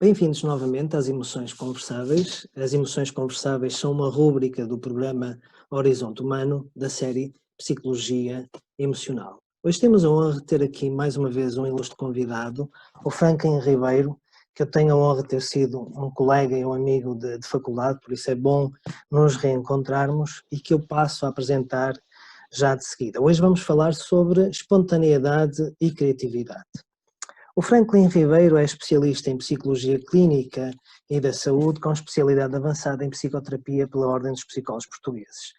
Bem-vindos novamente às Emoções Conversáveis. As Emoções Conversáveis são uma rúbrica do programa Horizonte Humano, da série Psicologia Emocional. Hoje temos a honra de ter aqui mais uma vez um ilustre convidado, o Franklin Ribeiro, que eu tenho a honra de ter sido um colega e um amigo de faculdade, por isso é bom nos reencontrarmos e que eu passo a apresentar já de seguida. Hoje vamos falar sobre espontaneidade e criatividade. O Franklin Ribeiro é especialista em Psicologia Clínica e da Saúde, com especialidade avançada em Psicoterapia pela Ordem dos Psicólogos Portugueses.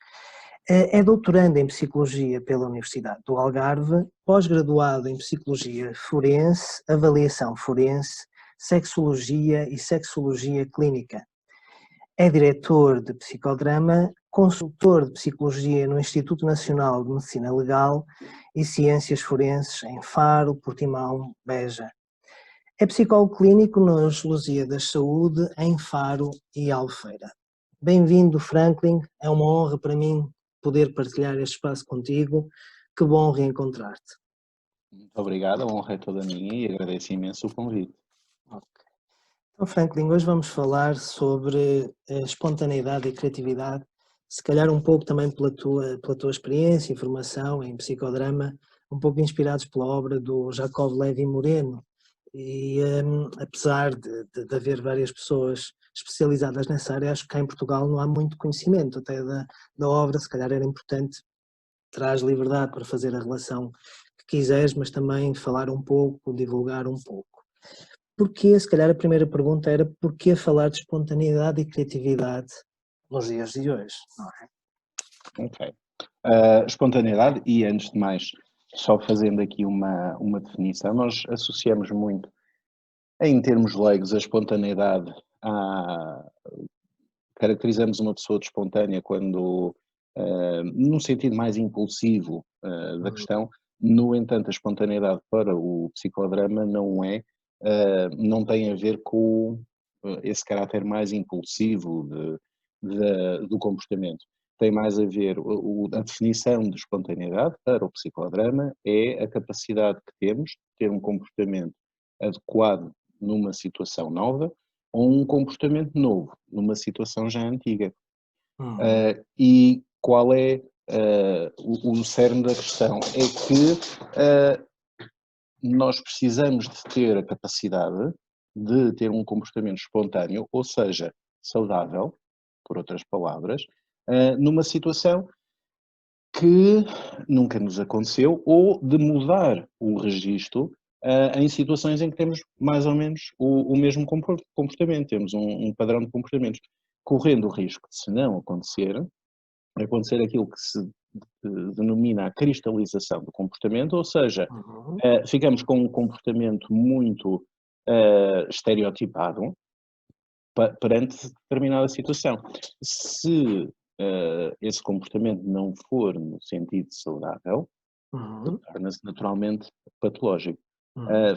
É doutorando em Psicologia pela Universidade do Algarve, pós-graduado em Psicologia Forense, Avaliação Forense, Sexologia e Sexologia Clínica. É diretor de Psicodrama, consultor de Psicologia no Instituto Nacional de Medicina Legal e Ciências Forenses em Faro, Portimão, Beja. É psicólogo clínico na Lusíadas da Saúde em Faro e Albufeira. Bem-vindo, Franklin. É uma honra para mim poder partilhar este espaço contigo. Que bom reencontrar-te. Muito obrigado, a honra é toda minha e agradeço imenso o convite. Okay. Então, Franklin, hoje vamos falar sobre espontaneidade e criatividade, se calhar um pouco também pela tua experiência e formação em psicodrama, um pouco inspirados pela obra do Jacob Levi Moreno. E apesar de haver várias pessoas especializadas nessa área, acho que cá em Portugal não há muito conhecimento até da obra. Se calhar era importante, traz liberdade para fazer a relação que quiseres, mas também falar um pouco, divulgar um pouco. Porquê, se calhar a primeira pergunta era porquê falar de espontaneidade e criatividade nos dias de hoje, não é? Ok. Espontaneidade e, antes de mais, só fazendo aqui uma definição, nós associamos muito, em termos leigos, a espontaneidade caracterizamos uma pessoa de espontânea quando, num sentido mais impulsivo da questão. No entanto, a espontaneidade para o psicodrama não tem a ver com esse caráter mais impulsivo do comportamento. Tem mais a ver, a definição de espontaneidade para o psicodrama é a capacidade que temos de ter um comportamento adequado numa situação nova ou um comportamento novo numa situação já antiga. E qual é o cerne da questão? É que nós precisamos de ter a capacidade de ter um comportamento espontâneo, ou seja, saudável, por outras palavras, numa situação que nunca nos aconteceu, ou de mudar o registro em situações em que temos mais ou menos o mesmo comportamento, temos um padrão de comportamentos, correndo o risco de, se não acontecer aquilo que se denomina a cristalização do comportamento, ou seja, ficamos com um comportamento muito estereotipado perante determinada situação. Se esse comportamento não for no sentido saudável, torna-se naturalmente patológico.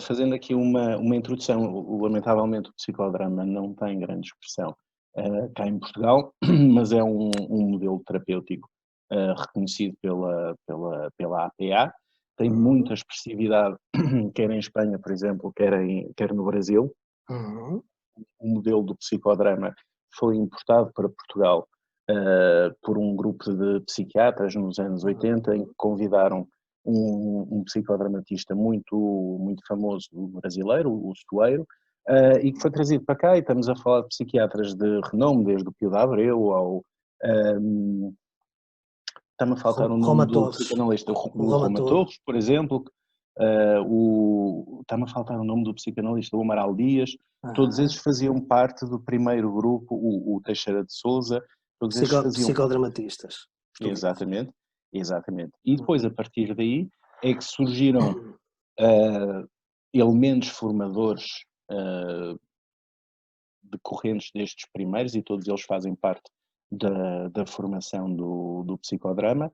Fazendo aqui uma introdução, lamentavelmente o psicodrama não tem grande expressão cá em Portugal, mas é um modelo terapêutico reconhecido pela APA, tem muita expressividade, quer em Espanha, por exemplo, quer no Brasil. O modelo do psicodrama foi importado para Portugal por um grupo de psiquiatras nos anos 80, em que convidaram um psicodramatista muito famoso brasileiro, o Soeiro, e que foi trazido para cá, e estamos a falar de psiquiatras de renome, desde o Pio de Abreu ao... Está-me a faltar o nome do psicanalista, o Roma Torres, por exemplo, está-me a faltar o nome do psicanalista, o Amaral Dias. Todos esses faziam parte do primeiro grupo, o Teixeira de Sousa, todos esses faziam... Psicodramatistas. Exatamente. E depois, a partir daí, é que surgiram elementos formadores decorrentes destes primeiros, e todos eles fazem parte da formação do psicodrama,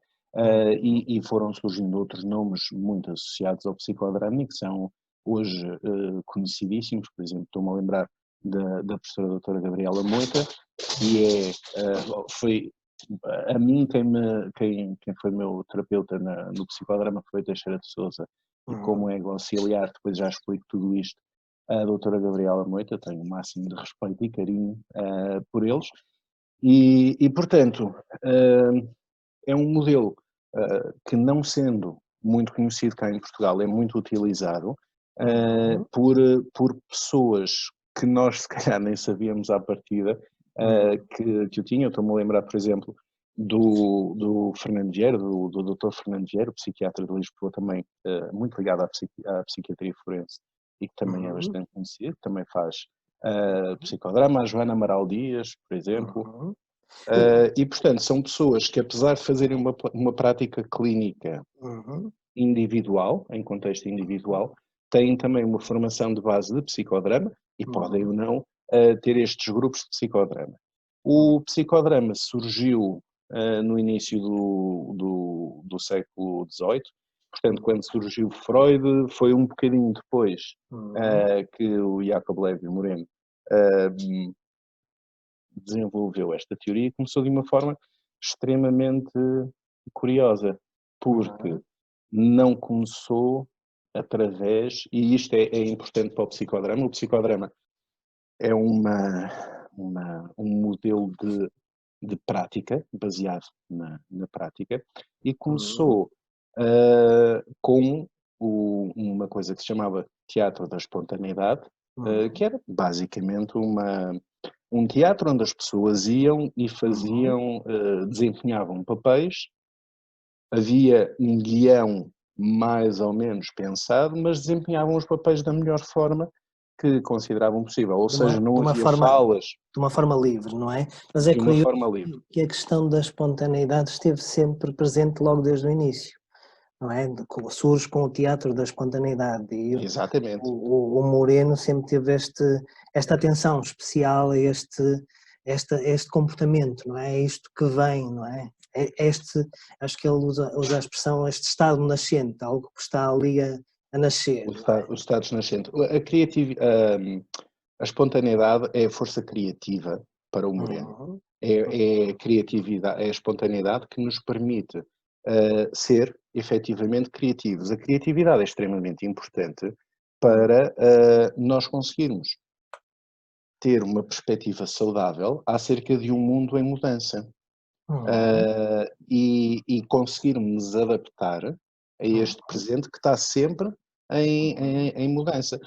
e foram surgindo outros nomes muito associados ao psicodrama e que são hoje conhecidíssimos. Por exemplo, estou-me a lembrar da professora doutora Gabriela Moita, que foi a mim quem foi meu terapeuta no psicodrama foi Teixeira de Sousa, e como ego auxiliar, depois já explico tudo isto, a doutora Gabriela Moita, tenho o máximo de respeito e carinho por eles, e portanto, é um modelo que, não sendo muito conhecido cá em Portugal, é muito utilizado por pessoas que nós se calhar nem sabíamos à partida que o tinham. Estou-me a lembrar, por exemplo, do Fernando Vieira, do Dr. Fernando Vieira, psiquiatra de Lisboa, também muito ligado à psiquiatria forense e que também é bastante conhecido, também faz psicodrama, a Joana Amaral Dias, por exemplo. E, portanto, são pessoas que, apesar de fazerem uma prática clínica individual, em contexto individual, têm também uma formação de base de psicodrama e podem ou não ter estes grupos de psicodrama. O psicodrama surgiu no início do século XVIII, portanto, quando surgiu Freud, foi um bocadinho depois que o Jacob Lévy Moreno desenvolveu esta teoria e começou de uma forma extremamente curiosa, porque não começou através, e isto é importante para o psicodrama é um modelo de prática, baseado na prática, e começou com uma coisa que se chamava teatro da espontaneidade, que era basicamente um teatro onde as pessoas iam e faziam, desempenhavam papéis, havia um guião mais ou menos pensado, mas desempenhavam os papéis da melhor forma que consideravam possível, ou seja, não havia falas. De uma forma livre, não é? Mas é De uma curioso forma livre. que a questão da espontaneidade esteve sempre presente logo desde o início, não é? Surge com o teatro da espontaneidade e Exatamente. o Moreno sempre teve esta atenção especial a este comportamento, não é? É isto que vem, não é? Acho que ele usa a expressão este estado nascente, algo que está ali a nascer. O estado nascente. A espontaneidade é a força criativa para o Moreno. É a criatividade, é a espontaneidade que nos permite ser efetivamente criativos. A criatividade é extremamente importante para nós conseguirmos ter uma perspectiva saudável acerca de um mundo em mudança e conseguirmos adaptar a este presente que está sempre em mudança,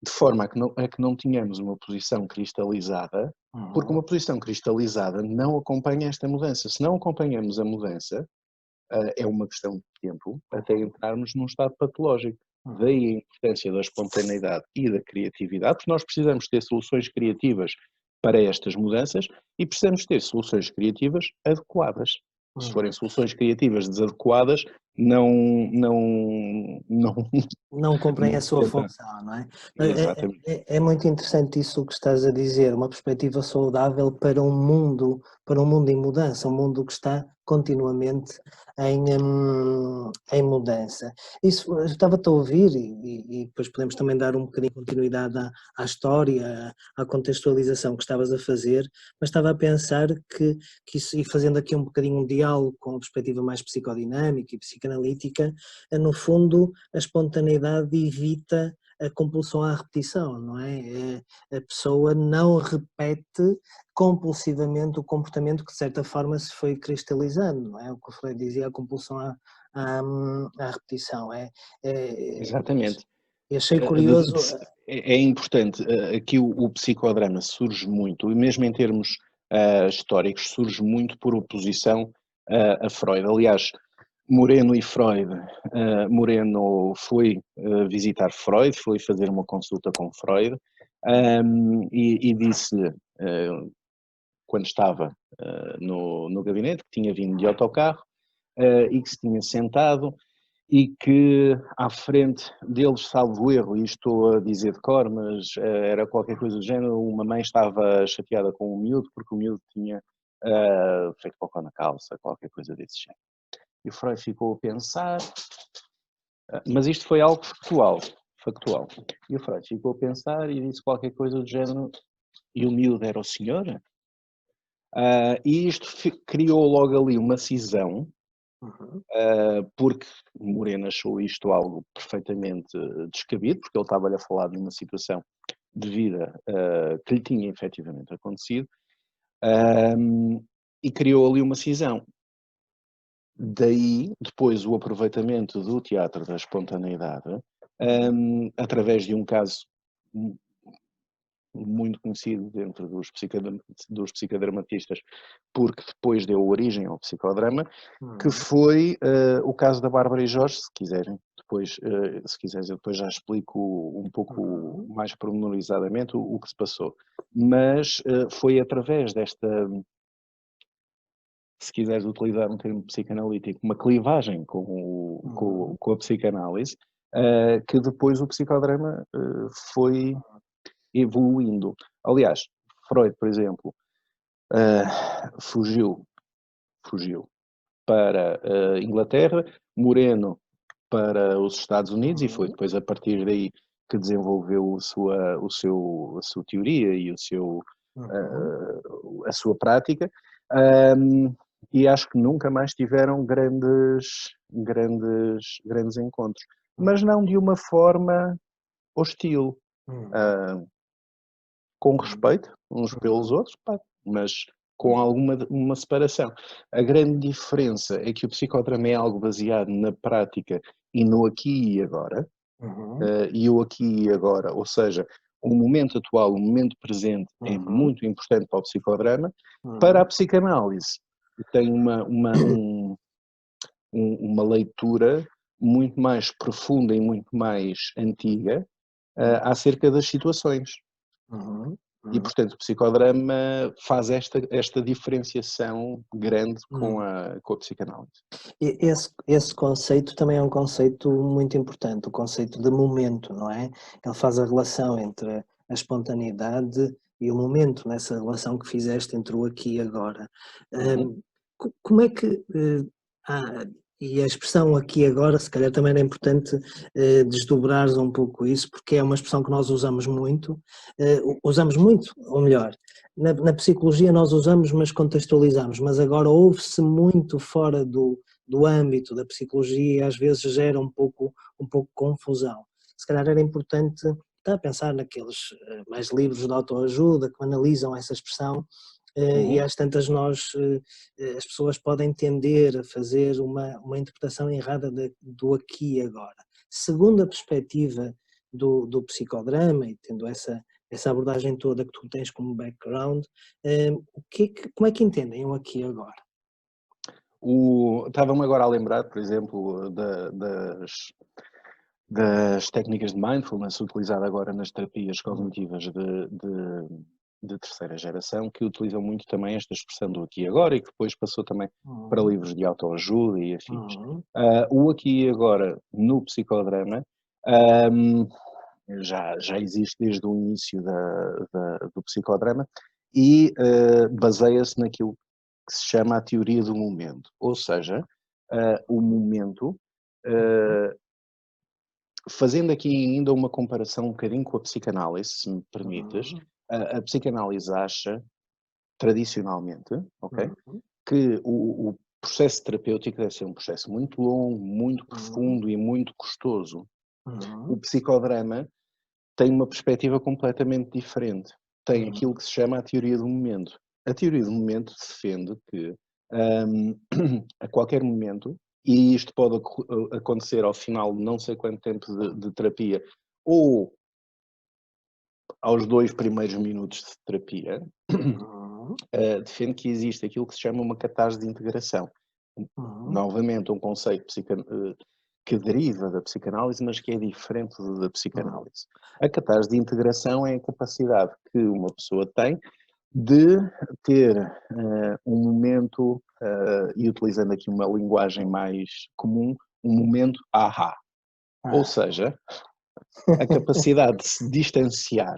de forma a que não tenhamos uma posição cristalizada, porque uma posição cristalizada não acompanha esta mudança. Se não acompanhamos a mudança, é uma questão de tempo até entrarmos num estado patológico. Daí a importância da espontaneidade e da criatividade, porque nós precisamos ter soluções criativas para estas mudanças e precisamos ter soluções criativas adequadas. Se forem soluções criativas desadequadas, não cumprem a sua função, não é? Exatamente. É muito interessante isso que estás a dizer, uma perspectiva saudável para um mundo em mudança, um mundo que está continuamente em mudança. Isso, eu estava-te a ouvir e depois podemos também dar um bocadinho de continuidade à história, à contextualização que estavas a fazer, mas estava a pensar que isso, e fazendo aqui um bocadinho um diálogo com a perspectiva mais psicodinâmica e psicanalítica, no fundo a espontaneidade evita a compulsão à repetição, não é? A pessoa não repete compulsivamente o comportamento que de certa forma se foi cristalizando, não é? O que o Freud dizia, a compulsão à repetição. Exatamente. E achei curioso. É importante, aqui o psicodrama surge muito, e mesmo em termos históricos, surge muito por oposição a Freud. Aliás, Moreno e Freud, Moreno foi visitar Freud, foi fazer uma consulta com Freud, e disse-lhe, quando estava no gabinete, que tinha vindo de autocarro e que se tinha sentado e que à frente deles, salvo erro, e estou a dizer de cor, mas era qualquer coisa do género, uma mãe estava chateada com o miúdo porque o miúdo tinha feito cocó na calça, qualquer coisa desse género. E o Freud ficou a pensar, mas isto foi algo factual. E o Freud ficou a pensar e disse qualquer coisa do género, e o miúdo era o senhor? E isto criou logo ali uma cisão Uhum. porque Moreno achou isto algo perfeitamente descabido, porque ele estava-lhe a falar de uma situação de vida que lhe tinha efetivamente acontecido, e criou ali uma cisão. Daí, depois, o aproveitamento do teatro da espontaneidade, através de um caso muito conhecido dentro dos psicodramatistas, porque depois deu origem ao psicodrama, que Uhum. foi o caso da Bárbara e Jorge, se quiserem. Depois, se quiseres, eu depois já explico um pouco Uhum. mais pormenorizadamente o que se passou. Mas foi através desta, se quiseres utilizar um termo psicanalítico, uma clivagem Uhum. com a psicanálise, que depois o psicodrama foi evoluindo. Aliás, Freud, por exemplo, fugiu para a Inglaterra, Moreno para os Estados Unidos, e foi Uhum. depois a partir daí que desenvolveu a sua teoria e Uhum. a sua prática. Um, e acho que nunca mais tiveram grandes encontros, mas não de uma forma hostil. Uhum. Uh, com Uhum. respeito uns pelos Uhum. outros, pá, mas com alguma uma separação. A grande diferença é que o psicodrama é algo baseado na prática e no aqui e agora, Uhum. e o aqui e agora, ou seja, o momento atual, o momento presente é Uhum. muito importante para o psicodrama. Para a Uhum. psicanálise, tem uma leitura muito mais profunda e muito mais antiga, acerca das situações. Uhum. E, Uhum. portanto, o psicodrama faz esta diferenciação grande Uhum. com a psicanálise. Esse conceito também é um conceito muito importante, o conceito de momento, não é? Ele faz a relação entre a espontaneidade e o momento, nessa relação que fizeste entre o aqui e agora. Uhum. Como é que, há e a expressão aqui e agora, se calhar também era importante, desdobrares um pouco isso, porque é uma expressão que nós usamos muito, ou melhor, na psicologia nós usamos, mas contextualizamos, mas agora ouve-se muito fora do âmbito da psicologia e às vezes gera um pouco confusão. Se calhar era importante estar a pensar naqueles mais livros de autoajuda que analisam essa expressão, e Uhum. às tantas as pessoas podem tender a fazer uma interpretação errada do aqui e agora. Segundo a perspectiva do psicodrama e tendo essa abordagem toda que tu tens como background, como é que entendem o aqui e agora? Estava-me agora a lembrar, por exemplo, das técnicas de mindfulness utilizadas agora nas terapias Uhum. cognitivas de terceira geração, que utilizam muito também esta expressão do aqui e agora, e que depois passou também para Uhum. livros de autoajuda e afins. Uhum. O aqui e agora no psicodrama, um, já existe desde o início do psicodrama e baseia-se naquilo que se chama a teoria do momento, ou seja, o momento, Uhum. uh, fazendo aqui ainda uma comparação um bocadinho com a psicanálise, se me permites, Uhum. a psicanálise acha, tradicionalmente, ok, Uhum. que o processo terapêutico deve ser um processo muito longo, muito Uhum. profundo e muito custoso. O Uhum. psicodrama tem uma perspectiva completamente diferente. Tem aquilo Uhum. que se chama a teoria do momento. A teoria do momento defende que a qualquer momento, e isto pode acontecer ao final de não sei quanto tempo de terapia, ou aos 2 primeiros minutos de terapia, Uhum. defende que existe aquilo que se chama uma catarse de integração. Uhum. Novamente, um conceito que deriva da psicanálise, mas que é diferente da Uhum. psicanálise. A catarse de integração é a capacidade que uma pessoa tem de ter um momento, e utilizando aqui uma linguagem mais comum, um momento ahá. Ou Ah. seja, a capacidade de se distanciar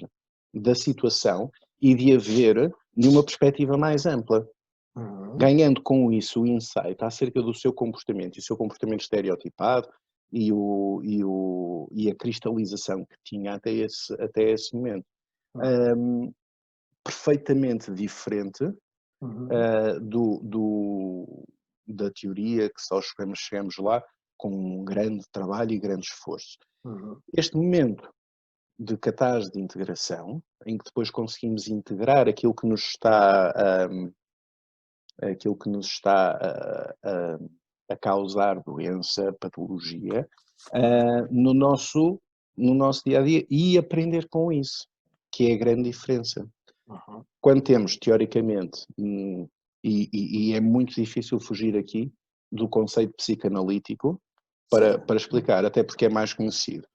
da situação e de a ver de uma perspectiva mais ampla, Uhum. ganhando com isso o insight acerca do seu comportamento e o seu comportamento estereotipado e a cristalização que tinha até esse momento. Uhum. Um, perfeitamente diferente Uhum. do da teoria que só chegamos lá com um grande trabalho e grande esforço. Este momento de catarse de integração, em que depois conseguimos integrar aquilo que nos está a causar doença, patologia, no nosso dia a dia e aprender com isso, que é a grande diferença. Quando temos, teoricamente, e é muito difícil fugir aqui do conceito psicanalítico para explicar, até porque é mais conhecido.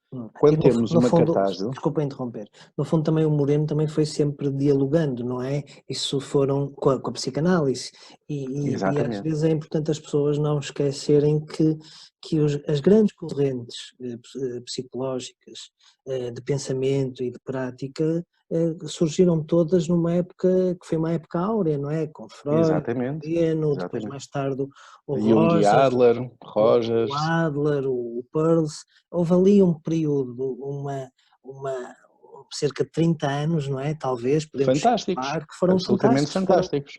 Quando temos uma catarse... Desculpa interromper, no fundo também o Moreno também foi sempre dialogando, não é? Isso foram com a psicanálise e às vezes é importante as pessoas não esquecerem que as grandes correntes psicológicas de pensamento e de prática surgiram todas numa época que foi uma época áurea, não é? Com Freud, Moreno, depois mais tarde o Jung, Adler, o Adler, o Peirce. Houve ali um período, cerca de 30 anos, não é? Talvez, podemos fantásticos, chamar, que foram absolutamente fantásticos,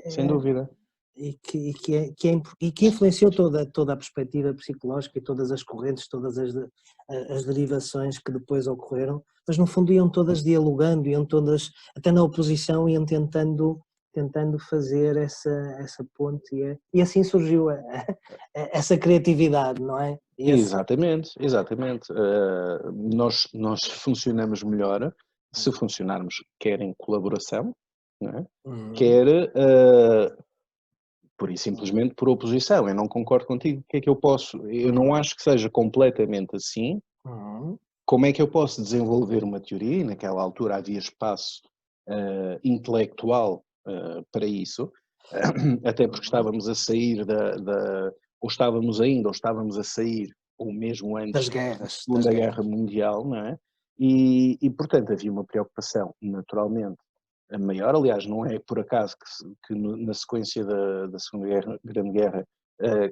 sem dúvida. E que influenciou toda a perspectiva psicológica e todas as correntes, todas as derivações que depois ocorreram, mas no fundo iam todas dialogando, iam todas, até na oposição, iam tentando fazer essa ponte e assim surgiu essa criatividade, não é? Exatamente. Nós funcionamos melhor se funcionarmos quer em colaboração, não é? Quer pura e simplesmente por oposição. Eu não concordo contigo, o que é que eu posso? Eu não acho que seja completamente assim. Como é que eu posso desenvolver uma teoria? E naquela altura havia espaço intelectual para isso, até porque estávamos a sair ou estávamos a sair, ou mesmo antes das guerras, da Segunda Guerra Mundial, não é? E, portanto, havia uma preocupação, naturalmente, maior. Aliás, não é por acaso que na sequência da Segunda Grande Guerra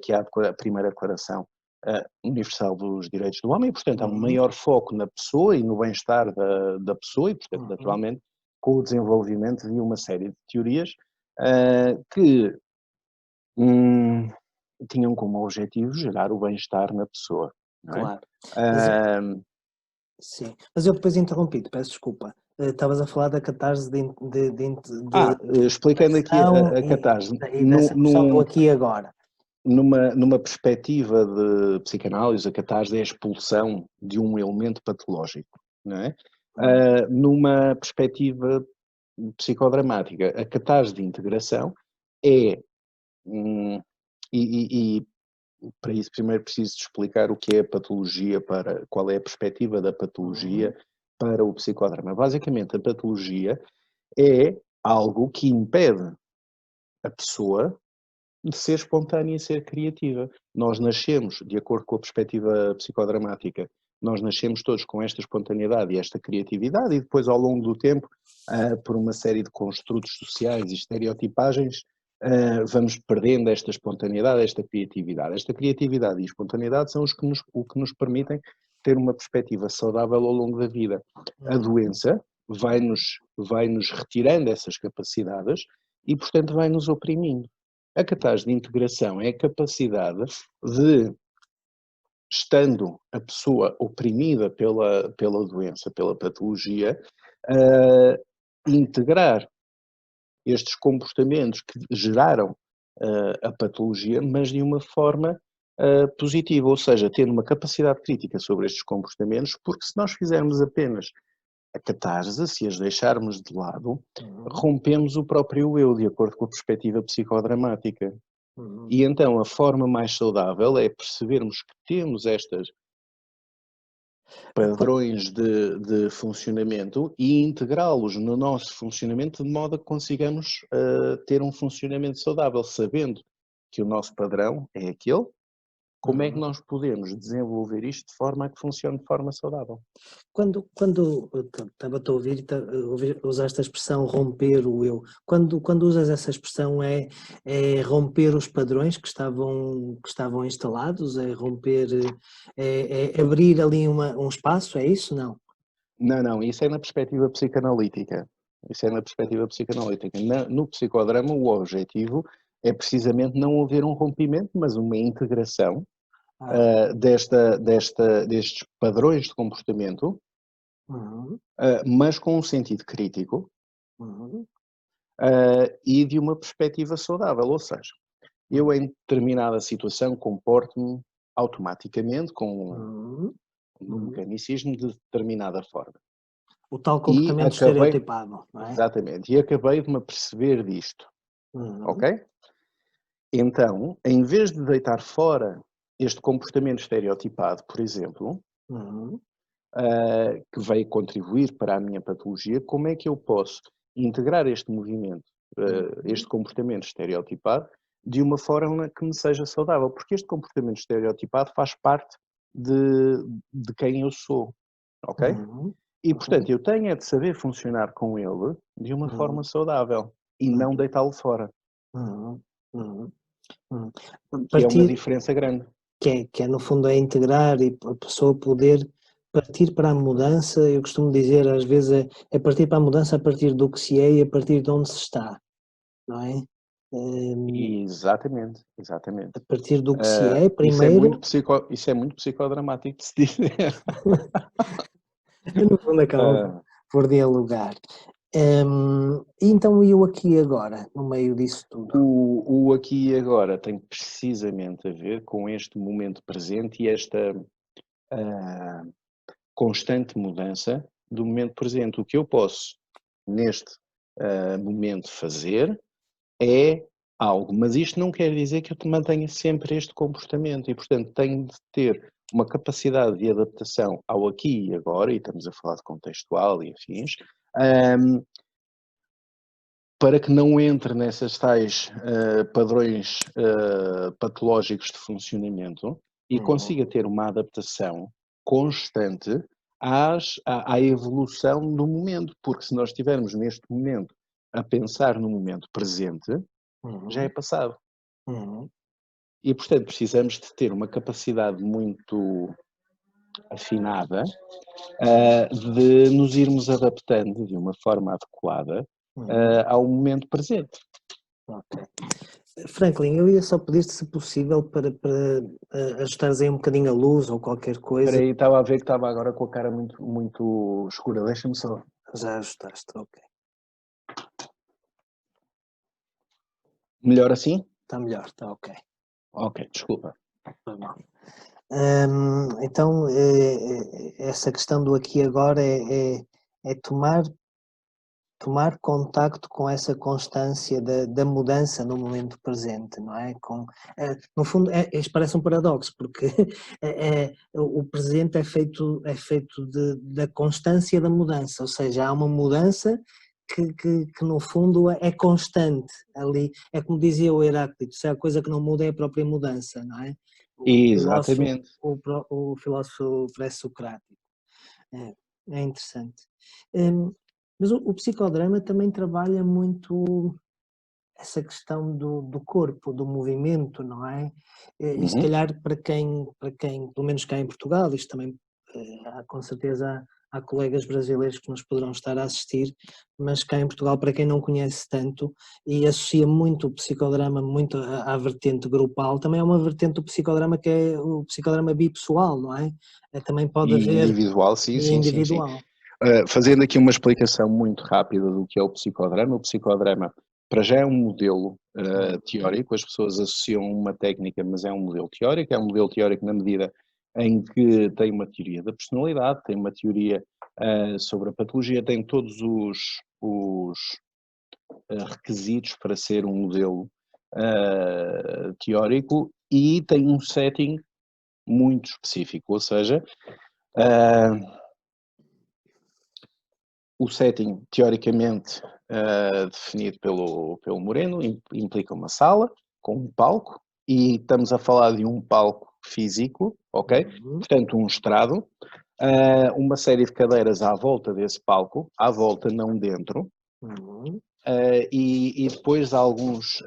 que há a primeira declaração universal dos direitos do homem, e, portanto, há um maior foco na pessoa e no bem-estar da pessoa, e, portanto, naturalmente, com o desenvolvimento de uma série de teorias que tinham como objetivo gerar o bem-estar na pessoa. Não é? Claro. Sim, mas eu depois interrompi-te, peço desculpa. Estavas a falar da catarse explicando aqui a catarse. E dessa questão do aqui e agora. Numa perspectiva de psicanálise, a catarse é a expulsão de um elemento patológico, não é? Numa perspectiva psicodramática, a catarse de integração é, e para isso primeiro preciso explicar o que é a patologia, qual é a perspectiva da patologia para o psicodrama. Basicamente, a patologia é algo que impede a pessoa de ser espontânea e ser criativa. Nós nascemos, de acordo com a perspectiva psicodramática, nós nascemos todos com esta espontaneidade e esta criatividade e depois ao longo do tempo, por uma série de construtos sociais e estereotipagens, vamos perdendo esta espontaneidade, esta criatividade. Esta criatividade e espontaneidade são o que nos permitem ter uma perspectiva saudável ao longo da vida. A doença vai-nos retirando essas capacidades e, portanto, vai-nos oprimindo. A catarse de integração é a capacidade de, estando a pessoa oprimida pela doença, pela patologia, integrar estes comportamentos que geraram a patologia, mas de uma forma positiva, ou seja, tendo uma capacidade crítica sobre estes comportamentos, porque se nós fizermos apenas a catarse, se as deixarmos de lado, rompemos o próprio eu, de acordo com a perspectiva psicodramática. E então a forma mais saudável é percebermos que temos estes padrões de funcionamento e integrá-los no nosso funcionamento de modo a que consigamos ter um funcionamento saudável, sabendo que o nosso padrão é aquele. Como é que nós podemos desenvolver isto de forma a que funcione de forma saudável? Quando estava-te a ouvir, usaste a expressão romper o eu. Quando usas essa expressão é romper os padrões que estavam instalados, é romper, é abrir ali um espaço, é isso? Não? Não, isso é na perspectiva psicanalítica. No psicodrama, o objetivo é precisamente não haver um rompimento, mas uma integração Ah, destes padrões de comportamento, uhum, mas com um sentido crítico, uhum, e de uma perspectiva saudável. Ou seja, eu em determinada situação comporto-me automaticamente com uhum, um uhum. mecanicismo de determinada forma. O tal E comportamento acabei, estereotipado, não é? exatamente, e acabei de me aperceber disto, Uhum, ok? Então, em vez de deitar fora este comportamento estereotipado, por exemplo, uhum, que veio contribuir para a minha patologia, como é que eu posso integrar este movimento, uhum, este comportamento estereotipado, de uma forma que me seja saudável? Porque este comportamento estereotipado faz parte de quem eu sou, ok? uhum, E, uhum, portanto, eu tenho é de saber funcionar com ele de uma forma uhum, saudável e não uhum, deitá-lo fora, uhum, uhum, uhum. que é uma Partir, diferença grande. que é no fundo é integrar e a pessoa poder partir para a mudança, eu costumo dizer às vezes é partir para a mudança a partir do que se é e a partir de onde se está, não é? Exatamente, exatamente. A partir do que se é primeiro, Isso é muito psicodramático de se dizer. no fundo acaba Ah, por dialogar. Então eu aqui e agora, no meio disso tudo. o aqui e agora tem precisamente a ver com este momento presente e esta ah, constante mudança do momento presente. O que eu posso, neste momento, fazer é algo, mas isto não quer dizer que eu te mantenha sempre este comportamento e, portanto, tenho de ter uma capacidade de adaptação ao aqui e agora, e estamos a falar de contextual e afins, ahm, para que não entre nessas tais padrões patológicos de funcionamento e Uhum, consiga ter uma adaptação constante à evolução do momento, porque se nós estivermos neste momento a pensar no momento presente, já é uhum, passado. uhum. E, portanto, precisamos de ter uma capacidade muito afinada de nos irmos adaptando de uma forma adequada Uhum, ao momento presente. ok. Franklin, eu ia só pedir-te, se possível, para ajustares aí um bocadinho a luz ou qualquer Espera coisa. aí, estava a ver que estava agora com a cara muito, muito escura. Deixa-me só. Já ajustaste, ok. Melhor assim? Está melhor, está ok. Ok, desculpa. Foi mal. Então, essa questão do aqui e agora é tomar contacto com essa constância da mudança no momento presente, não é? No fundo, isto parece um paradoxo, porque o presente é feito da constância da mudança, ou seja, há uma mudança que no fundo é constante ali. É como dizia o Heráclito, se há coisa que não muda é a própria mudança, não é? O filósofo, Exatamente. o filósofo pré-socrático. É, é interessante. Hum, mas o psicodrama também trabalha muito essa questão do corpo, do movimento, não é? E se Uhum. calhar para quem, pelo menos cá em Portugal, isto também, com certeza há colegas brasileiros que nos poderão estar a assistir, mas cá em Portugal, para quem não conhece tanto e associa muito o psicodrama muito à vertente grupal, também é uma vertente do psicodrama que é o psicodrama bipessoal, não é? Também pode E haver individual, sim, e sim, sim, sim. individual. Fazendo aqui uma explicação muito rápida do que é o psicodrama para já é um modelo Uhum, teórico, as pessoas associam uma técnica, mas é um modelo teórico, é um modelo teórico na medida em que tem uma teoria da personalidade, tem uma teoria sobre a patologia, tem todos os requisitos para ser um modelo teórico e tem um setting muito específico, ou seja, uh, o setting, teoricamente definido pelo Moreno, implica uma sala com um palco, e estamos a falar de um palco físico, ok? uhum, Portanto, um estrado, uma série de cadeiras à volta desse palco, à volta, não dentro, uhum, e depois alguns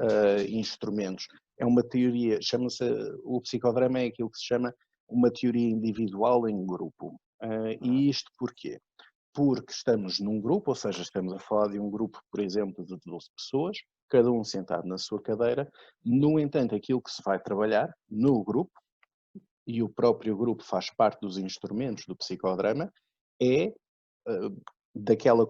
instrumentos. É uma teoria, chama-se, o psicodrama é aquilo que se chama uma teoria individual em grupo. E isto porquê? Porque estamos num grupo, ou seja, estamos a falar de um grupo, por exemplo, de 12 pessoas, cada um sentado na sua cadeira. No entanto, aquilo que se vai trabalhar no grupo, e o próprio grupo faz parte dos instrumentos do psicodrama, é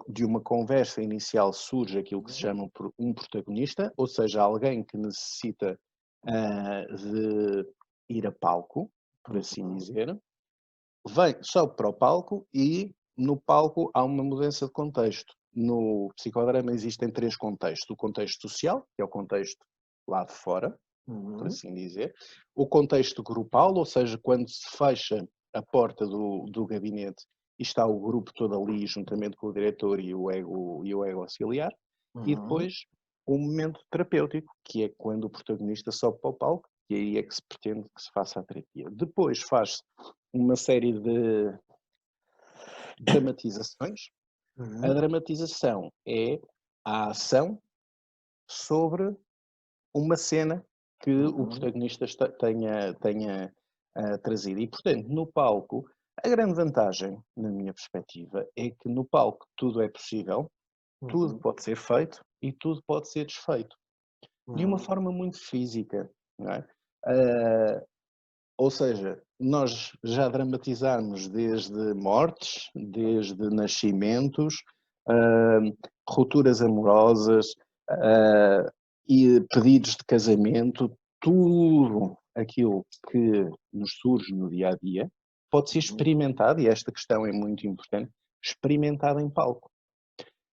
de uma conversa inicial surge aquilo que se chama um protagonista, ou seja, alguém que necessita de ir a palco, por assim dizer, sobe para o palco e no palco há uma mudança de contexto. No psicodrama existem 3 contextos. O contexto social, que é o contexto lá de fora, por assim dizer. O contexto grupal, ou seja, quando se fecha a porta do gabinete e está o grupo todo ali, juntamente com o diretor e o ego auxiliar. E depois o momento terapêutico, que é quando o protagonista sobe para o palco, e aí é que se pretende que se faça a terapia. Depois faz uma série de dramatizações. A dramatização é a ação sobre uma cena que o protagonista tenha trazido. E, portanto, no palco, a grande vantagem, na minha perspectiva, é que no palco tudo é possível, tudo pode ser feito e tudo pode ser desfeito. De uma forma muito física, não é? Ou seja, nós já dramatizamos desde mortes, desde nascimentos, rupturas amorosas, e pedidos de casamento, tudo aquilo que nos surge no dia a dia pode ser experimentado, e esta questão é muito importante, experimentado em palco.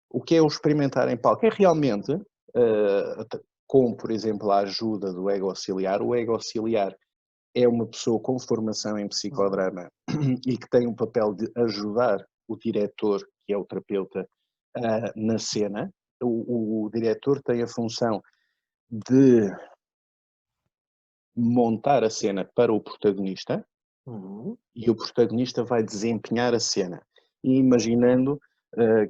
O que é o experimentar em palco? É realmente, com, por exemplo, a ajuda do ego auxiliar. O ego auxiliar é uma pessoa com formação em psicodrama e que tem um papel de ajudar o diretor, que é o terapeuta, na cena. O diretor tem a função de montar a cena para o protagonista e o protagonista vai desempenhar a cena. E imaginando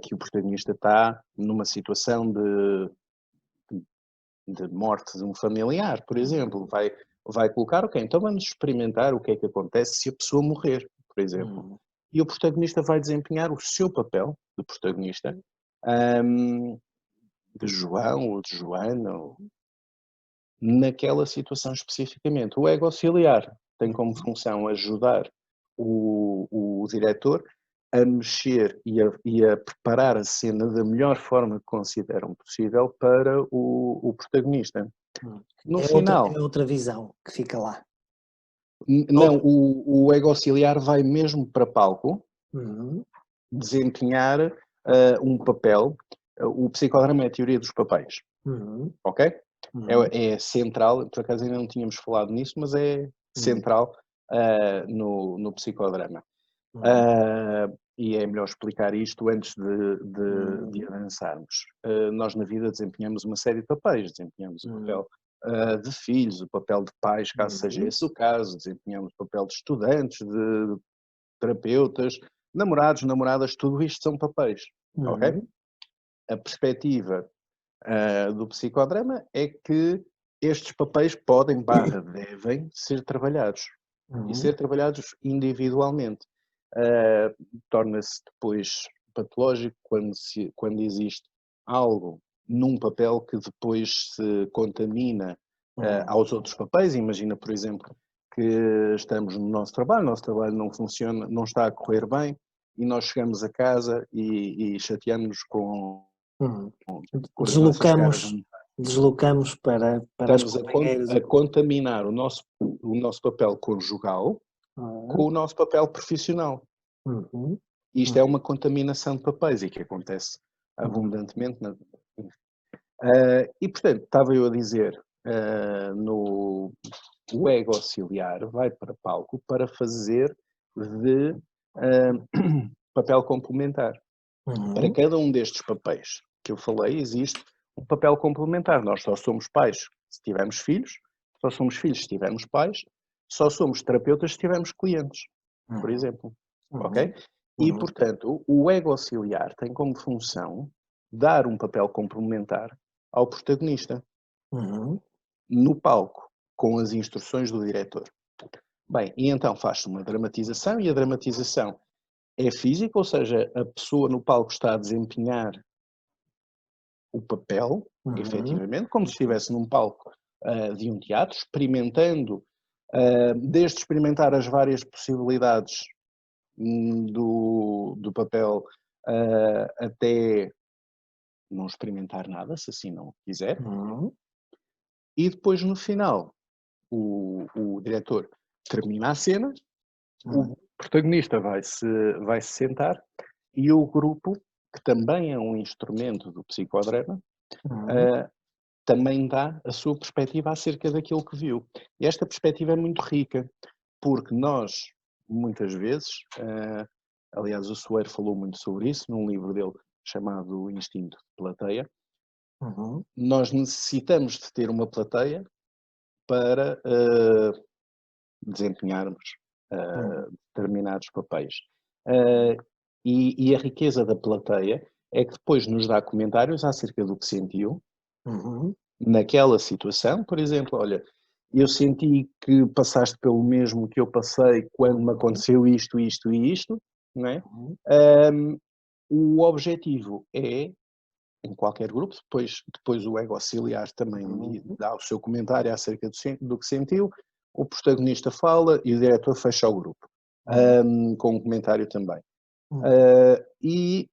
que o protagonista está numa situação de morte de um familiar, por exemplo, vai colocar, ok, então vamos experimentar o que é que acontece se a pessoa morrer, por exemplo. E o protagonista vai desempenhar o seu papel de protagonista, de João ou de Joana, naquela situação especificamente. O ego auxiliar tem como função ajudar o diretor a mexer e a preparar a cena da melhor forma que consideram possível para o protagonista. No final, É outra visão que fica lá. não, o ego auxiliar vai mesmo para palco desempenhar um papel. O psicodrama é a teoria dos papéis, ok? É central, por acaso ainda não tínhamos falado nisso, mas é central no psicodrama. E é melhor explicar isto antes de avançarmos. Nós na vida desempenhamos uma série de papéis, desempenhamos o papel de filhos, o papel de pais, caso seja esse o caso, desempenhamos o papel de estudantes, de terapeutas, namorados, namoradas, tudo isto são papéis, ok? A perspectiva do psicodrama é que estes papéis podem, devem ser trabalhados e ser trabalhados individualmente. Torna-se depois patológico quando existe algo num papel que depois se contamina aos outros papéis. Imagina, por exemplo, que estamos no nosso trabalho não funciona, não está a correr bem e nós chegamos a casa e chateamos-nos com as nossas caras. Deslocamos para os Estamos companheiros. a contaminar o nosso papel conjugal com o nosso papel profissional. Isto é uma contaminação de papéis e que acontece abundantemente. E, portanto, estava eu a dizer, o ego auxiliar vai para palco para fazer de papel complementar. Para cada um destes papéis que eu falei, existe um papel complementar. Nós só somos pais se tivermos filhos, só somos filhos se tivermos pais, só somos terapeutas se tivermos clientes, por exemplo. Ok? E, portanto, o ego auxiliar tem como função dar um papel complementar ao protagonista no palco, com as instruções do diretor. Bem, e então faz-se uma dramatização, e a dramatização é física, ou seja, a pessoa no palco está a desempenhar o papel, Uhum. efetivamente, como se estivesse num palco de um teatro, experimentando, desde experimentar as várias possibilidades do papel até não experimentar nada, se assim não quiser, Uhum. e depois no final o diretor termina a cena, Uhum. o protagonista vai-se sentar e o grupo, que também é um instrumento do psicodrama, Uhum. também dá a sua perspectiva acerca daquilo que viu. E esta perspectiva é muito rica, porque nós, muitas vezes, aliás o Soeiro falou muito sobre isso num livro dele chamado Instinto de Plateia, Uhum. nós necessitamos de ter uma plateia para desempenharmos determinados papéis. E a riqueza da plateia é que depois nos dá comentários acerca do que sentiu Uhum. naquela situação. Por exemplo, olha, eu senti que passaste pelo mesmo que eu passei quando me aconteceu isto, isto e isto, não é? Uhum. O objetivo é, em qualquer grupo, depois o ego auxiliar também Uhum. dá o seu comentário acerca do que sentiu, o protagonista fala e o diretor fecha o grupo, com um comentário também. Uhum. E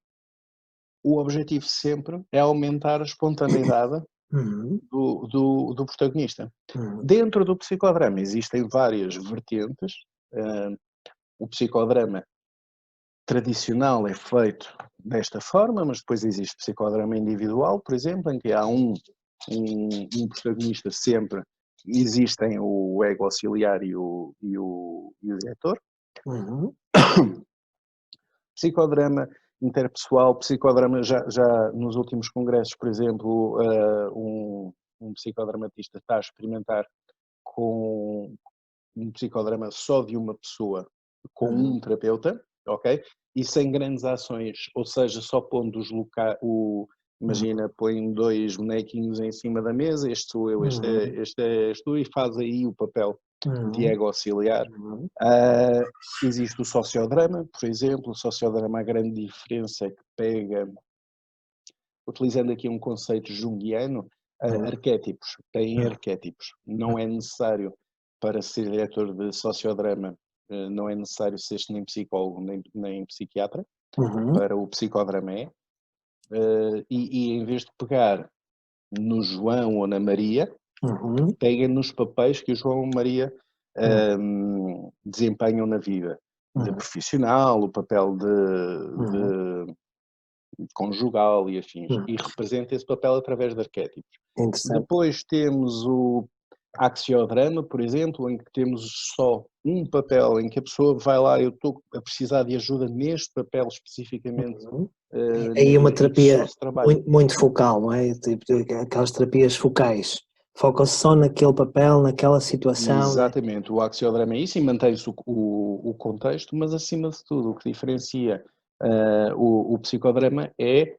o objetivo sempre é aumentar a espontaneidade Uhum. do protagonista. Uhum. Dentro do psicodrama existem várias vertentes. O psicodrama tradicional é feito desta forma, mas depois existe psicodrama individual, por exemplo, em que há um protagonista sempre, existem o ego auxiliar e o diretor. Uhum. Psicodrama interpessoal, psicodrama já nos últimos congressos, por exemplo, um psicodramatista está a experimentar com um psicodrama só de uma pessoa, com Uhum. um terapeuta, ok? E sem grandes ações, ou seja, só pondo os locais, imagina, põe dois bonequinhos em cima da mesa, este sou eu, Uhum. este és tu, e faz aí o papel de Uhum. ego auxiliar. Uhum. Existe o sociodrama, por exemplo. O sociodrama, a grande diferença é que pega, utilizando aqui um conceito junguiano, Uhum. arquétipos, tem arquétipos. Não é necessário, para ser diretor de sociodrama, não é necessário ser nem psicólogo nem psiquiatra, Uhum. para o psicodrama é. E em vez de pegar no João ou na Maria, Uhum. pega nos papéis que o João ou Maria desempenham na vida. De Uhum. profissional, o papel Uhum. de conjugal e afins. Uhum. E representa esse papel através de arquétipos. Interessante. Depois temos o axiodrama, por exemplo, em que temos só um papel, em que a pessoa vai lá, eu estou a precisar de ajuda neste papel especificamente, Uhum. Aí uma e só terapia se trabalha. muito focal, não é? Tipo, aquelas terapias focais. Foca-se só naquele papel, naquela situação, né? Exatamente, o axiodrama é isso e mantém-se o contexto, mas acima de tudo o que diferencia o psicodrama é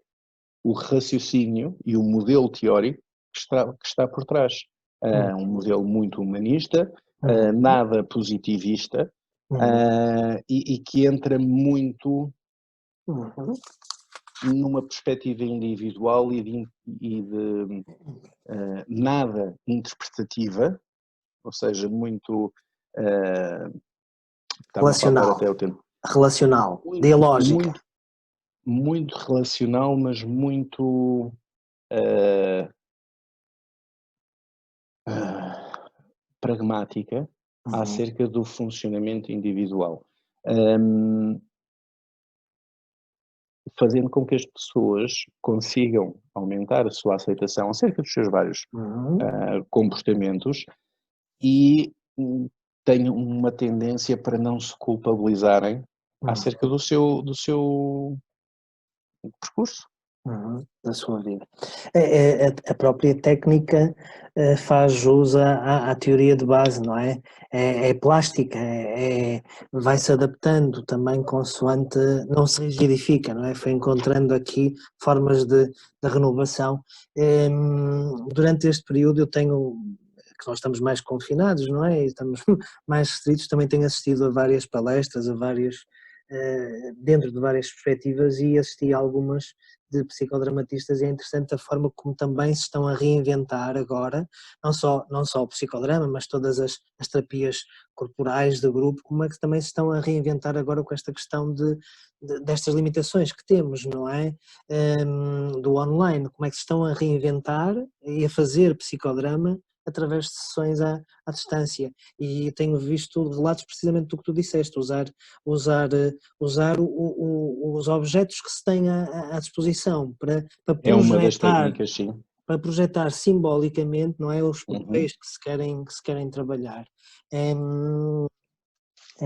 o raciocínio e o modelo teórico que está por trás. Um Uhum. modelo muito humanista, Uhum. nada positivista, Uhum. e que entra muito Uhum. numa perspectiva individual e de nada interpretativa, ou seja, muito. Está-me a faltar Relacional, até o tempo. relacional, Muito, dialógica. muito, muito relacional, mas muito uh, pragmática Uhum. acerca do funcionamento individual, um, fazendo com que as pessoas consigam aumentar a sua aceitação acerca dos seus vários Uhum. comportamentos e tenham uma tendência para não se culpabilizarem acerca Uhum. do seu percurso. Uhum. Da sua vida. A própria técnica faz jus à teoria de base, não é? É plástica, vai-se adaptando também consoante, não se rigidifica, não é? Foi encontrando aqui formas de renovação. Durante este período eu tenho, que nós estamos mais confinados, não é? E estamos mais restritos, também tenho assistido a várias palestras, dentro de várias perspectivas e assisti a algumas de psicodramatistas e é interessante a forma como também se estão a reinventar agora, não só o psicodrama, mas todas as terapias corporais de grupo, como é que também se estão a reinventar agora com esta questão destas limitações que temos, não é? Do online, como é que se estão a reinventar e a fazer psicodrama através de sessões à distância, e tenho visto relatos precisamente do que tu disseste, usar os objetos que se têm à disposição É uma das técnicas, sim. para projetar simbolicamente, não é, os Uhum. papéis que se querem trabalhar. É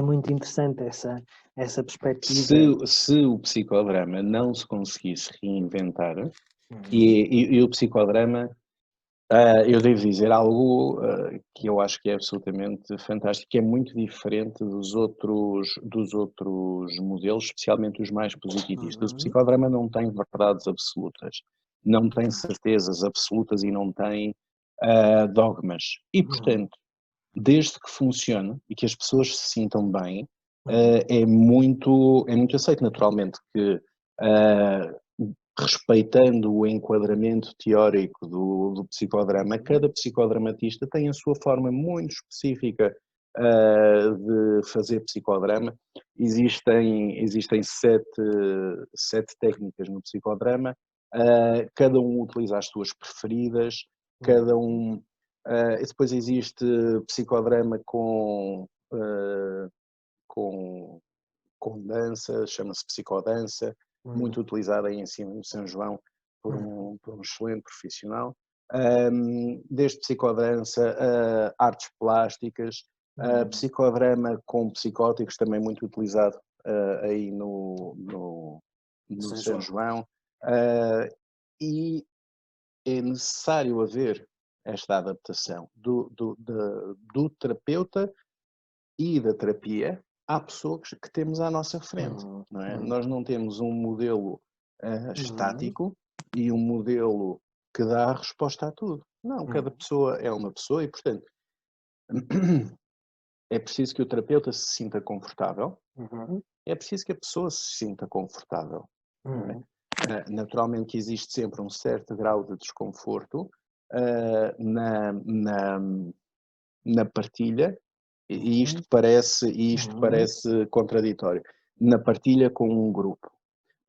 muito interessante essa perspectiva. Se o psicodrama não se conseguisse reinventar, e o psicodrama, eu devo dizer algo que eu acho que é absolutamente fantástico, que é muito diferente dos outros modelos, especialmente os mais positivistas. O psicodrama não tem verdades absolutas, não tem certezas absolutas e não tem dogmas. E, portanto, desde que funcione e que as pessoas se sintam bem, é muito aceito. Naturalmente que, respeitando o enquadramento teórico do psicodrama, cada psicodramatista tem a sua forma muito específica de fazer psicodrama. Existem sete técnicas no psicodrama, cada um utiliza as suas preferidas, cada um. E depois existe psicodrama com dança, chama-se psicodança, muito utilizada em ensino no São João por um excelente profissional. Desde psicodança, artes plásticas, psicodrama com psicóticos, também muito utilizado aí no São João. E é necessário haver esta adaptação do terapeuta e da terapia à pessoa que temos à nossa frente, não é? Nós não temos um modelo estático e um modelo que dá a resposta a tudo. Não, cada pessoa é uma pessoa e, portanto, é preciso que o terapeuta se sinta confortável, é preciso que a pessoa se sinta confortável. Não é? Naturalmente que existe sempre um certo grau de desconforto na partilha, e isto parece contraditório, na partilha com um grupo.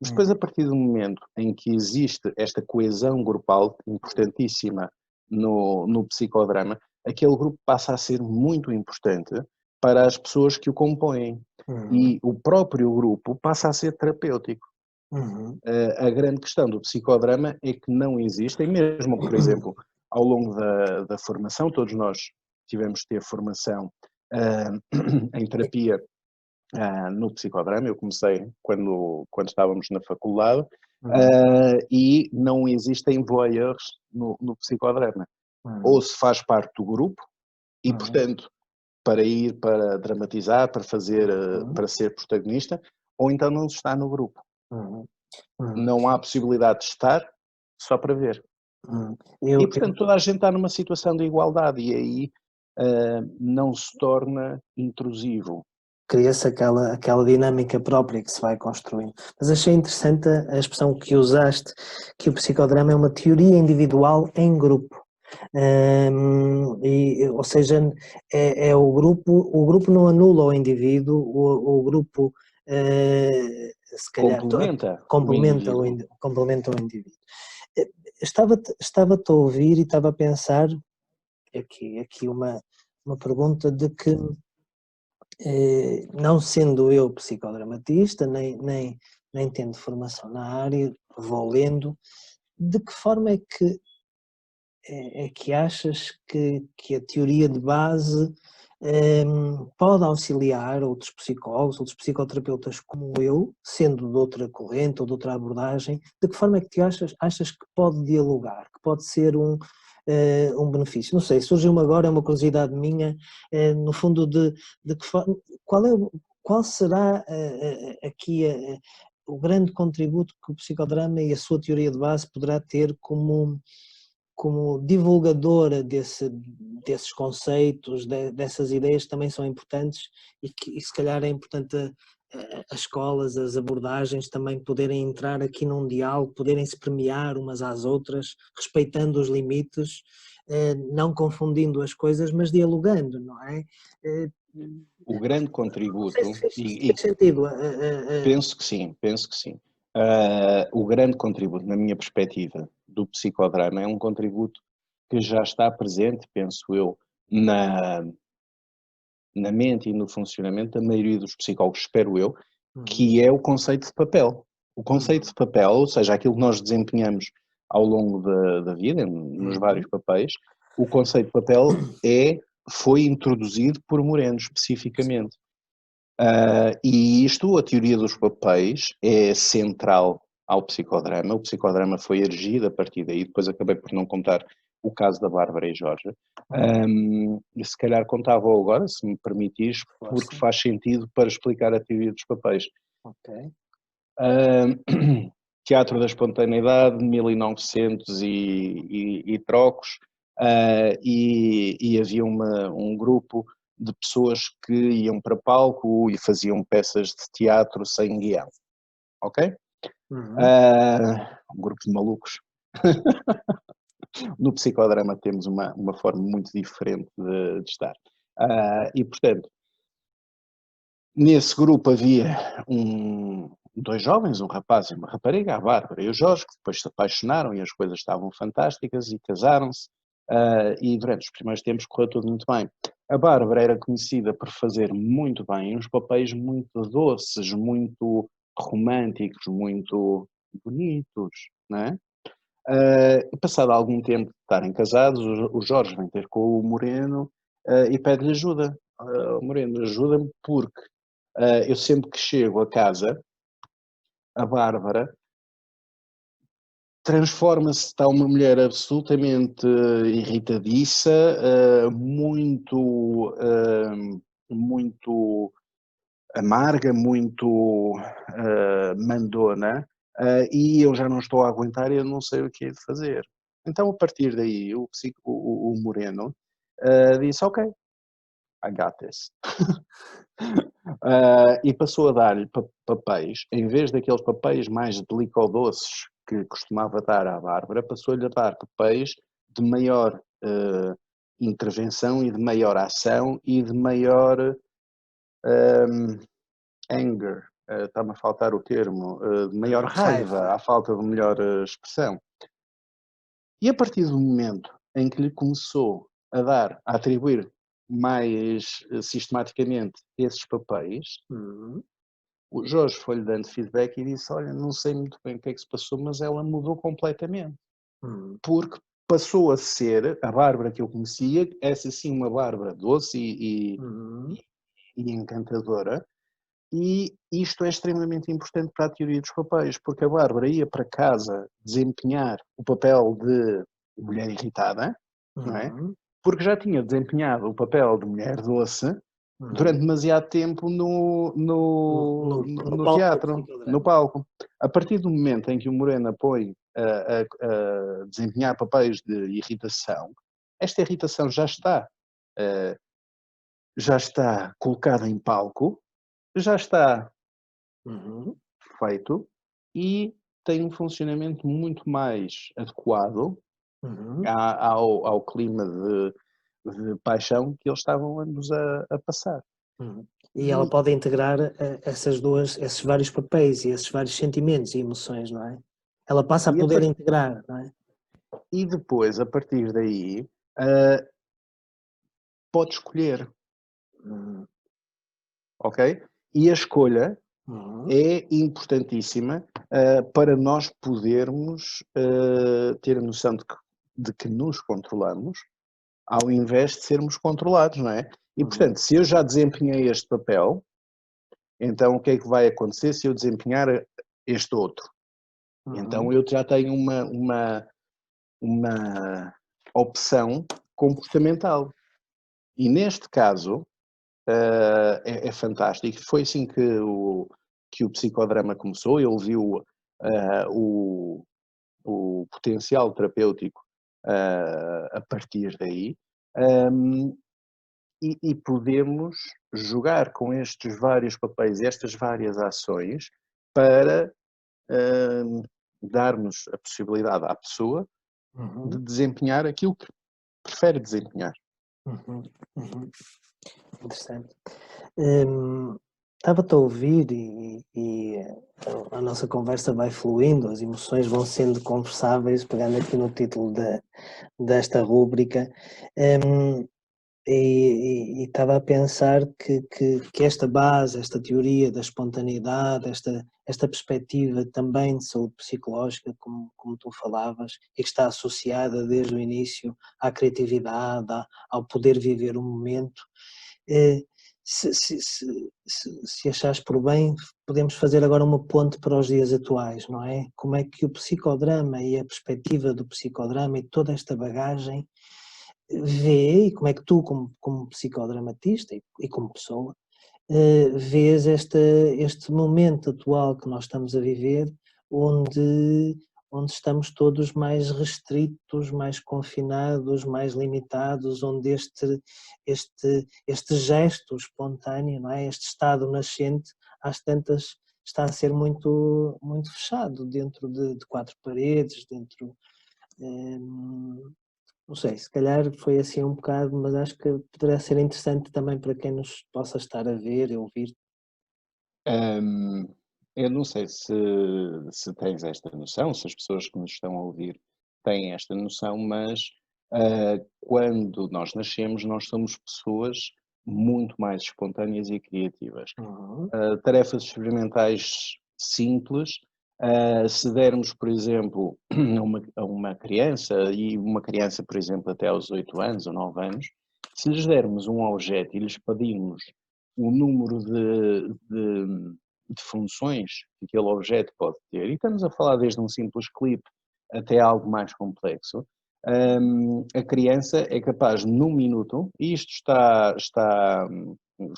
Mas depois, a partir do momento em que existe esta coesão grupal importantíssima no psicodrama, aquele grupo passa a ser muito importante para as pessoas que o compõem. E o próprio grupo passa a ser terapêutico. A grande questão do psicodrama é que não existem, mesmo, por exemplo, ao longo da formação, todos nós tivemos de ter formação em terapia no psicodrama. Eu comecei quando estávamos na faculdade, e não existem voyeurs no psicodrama. Ou se faz parte do grupo e, portanto, para ir para dramatizar, para ser protagonista, ou então não se está no grupo. Não há possibilidade de estar só para ver. E, portanto, toda a gente está numa situação de igualdade e aí não se torna intrusivo. Cria-se aquela dinâmica própria que se vai construindo. Mas achei interessante a expressão que usaste, que o psicodrama é uma teoria individual em grupo. Ou seja, é o grupo não anula o indivíduo, o grupo se calhar complementa o indivíduo. Estava-te a ouvir e estava a pensar, aqui uma pergunta de que, não sendo eu psicodramatista, nem tendo formação na área, vou lendo, de que forma é que achas que a teoria de base pode auxiliar outros psicólogos, outros psicoterapeutas como eu, sendo de outra corrente ou de outra abordagem, de que forma é que achas que pode dialogar, que pode ser um benefício? Não sei, surgiu-me agora, é uma curiosidade minha, no fundo de que forma, qual será aqui o grande contributo que o psicodrama e a sua teoria de base poderá ter como divulgadora desses conceitos, dessas ideias que também são importantes e se calhar é importante as escolas, as abordagens também poderem entrar aqui num diálogo, poderem se premiar umas às outras, respeitando os limites, não confundindo as coisas, mas dialogando, não é? O grande Não sei se contributo, fez, se fez sentido. penso que sim, penso que sim. O grande contributo, na minha perspectiva, do psicodrama é um contributo que já está presente, penso eu, na mente e no funcionamento da maioria dos psicólogos, espero eu, que é o conceito de papel. O conceito de papel, ou seja, aquilo que nós desempenhamos ao longo da vida, nos vários papéis, o conceito de papel foi introduzido por Moreno, especificamente. E isto, a teoria dos papéis, é central ao psicodrama. O psicodrama foi erigido a partir daí, depois acabei por não contar o caso da Bárbara e Jorge. E se calhar contava agora, se me permitires, porque faz sentido para explicar a teoria dos papéis. Ok. Teatro da Espontaneidade, 1900 e trocos, e havia um grupo de pessoas que iam para palco e faziam peças de teatro sem guião, ok? Um grupo de malucos. No psicodrama temos uma forma muito diferente de estar. E, portanto, nesse grupo havia dois jovens, um rapaz e uma rapariga, a Bárbara e o Jorge, que depois se apaixonaram e as coisas estavam fantásticas e casaram-se. E durante os primeiros tempos correu tudo muito bem. A Bárbara era conhecida por fazer muito bem uns papéis muito doces, muito românticos, muito bonitos, não é? E passado algum tempo de estarem casados, o Jorge vem ter com o Moreno e pede-lhe ajuda. Moreno, ajuda-me porque eu sempre que chego a casa, a Bárbara transforma-se, está uma mulher absolutamente irritadiça, muito amarga, muito mandona, e eu já não estou a aguentar e eu não sei o que é de fazer. Então, a partir daí, o Moreno disse, ok, I got this. E passou a dar-lhe papéis, em vez daqueles papéis mais delicadoces que costumava dar à Bárbara, passou-lhe a dar papéis de maior intervenção e de maior ação e de maior anger, está-me a faltar o termo, de maior raiva, à falta de melhor expressão. E a partir do momento em que lhe começou a atribuir mais sistematicamente esses papéis, o Jorge foi-lhe dando feedback e disse, olha, não sei muito bem o que é que se passou, mas ela mudou completamente. Porque passou a ser a Bárbara que eu conhecia, essa sim uma Bárbara doce e encantadora, e isto é extremamente importante para a teoria dos papéis, porque a Bárbara ia para casa desempenhar o papel de mulher irritada, não é? Porque já tinha desempenhado o papel de mulher doce durante demasiado tempo no teatro, no palco. A partir do momento em que o Morena põe a desempenhar papéis de irritação, esta irritação já está colocada em palco, já está feito e tem um funcionamento muito mais adequado ao clima de paixão que eles estavam ambos a passar. E ela pode integrar esses vários papéis e esses vários sentimentos e emoções, não é? Ela passa a poder integrar, não é? E depois, a partir daí, pode escolher. Ok? E a escolha é importantíssima para nós podermos ter a noção de que nos controlamos, ao invés de sermos controlados, não é? E, portanto, se eu já desempenhei este papel, então o que é que vai acontecer se eu desempenhar este outro? Então eu já tenho uma opção comportamental. E neste caso, é fantástico. Foi assim que o psicodrama começou. Ele viu o potencial terapêutico a partir daí. e podemos jogar com estes vários papéis, estas várias ações, para darmos a possibilidade à pessoa de Uhum, desempenhar aquilo que prefere desempenhar. uhum, uhum. Interessante. Estava-te a ouvir a nossa conversa vai fluindo, as emoções vão sendo conversáveis, pegando aqui no título desta rúbrica. Hum, e estava a pensar que esta base, esta teoria da espontaneidade, esta perspectiva também de saúde psicológica, como tu falavas, e que está associada desde o início à criatividade, ao poder viver o momento, eh, se achares por bem, podemos fazer agora uma ponte para os dias atuais, não é? Como é que o psicodrama e a perspectiva do psicodrama e toda esta bagagem vê, e como é que tu, como psicodramatista e como pessoa, vês este momento atual que nós estamos a viver, onde estamos todos mais restritos, mais confinados, mais limitados, onde este gesto espontâneo, não é? Este estado nascente, às tantas está a ser muito, muito fechado dentro de quatro paredes, dentro. Não sei, se calhar foi assim um bocado, mas acho que poderá ser interessante também para quem nos possa estar a ver e ouvir. Hum, eu não sei se tens esta noção, se as pessoas que nos estão a ouvir têm esta noção, mas quando nós nascemos, nós somos pessoas muito mais espontâneas e criativas. Uhum, Tarefas experimentais simples, se dermos, por exemplo, a uma criança, e uma criança, por exemplo, até aos 8 anos ou 9 anos, se lhes dermos um objeto e lhes pedirmos o número de funções que aquele objeto pode ter, e estamos a falar desde um simples clipe até algo mais complexo, a criança é capaz, num minuto, e isto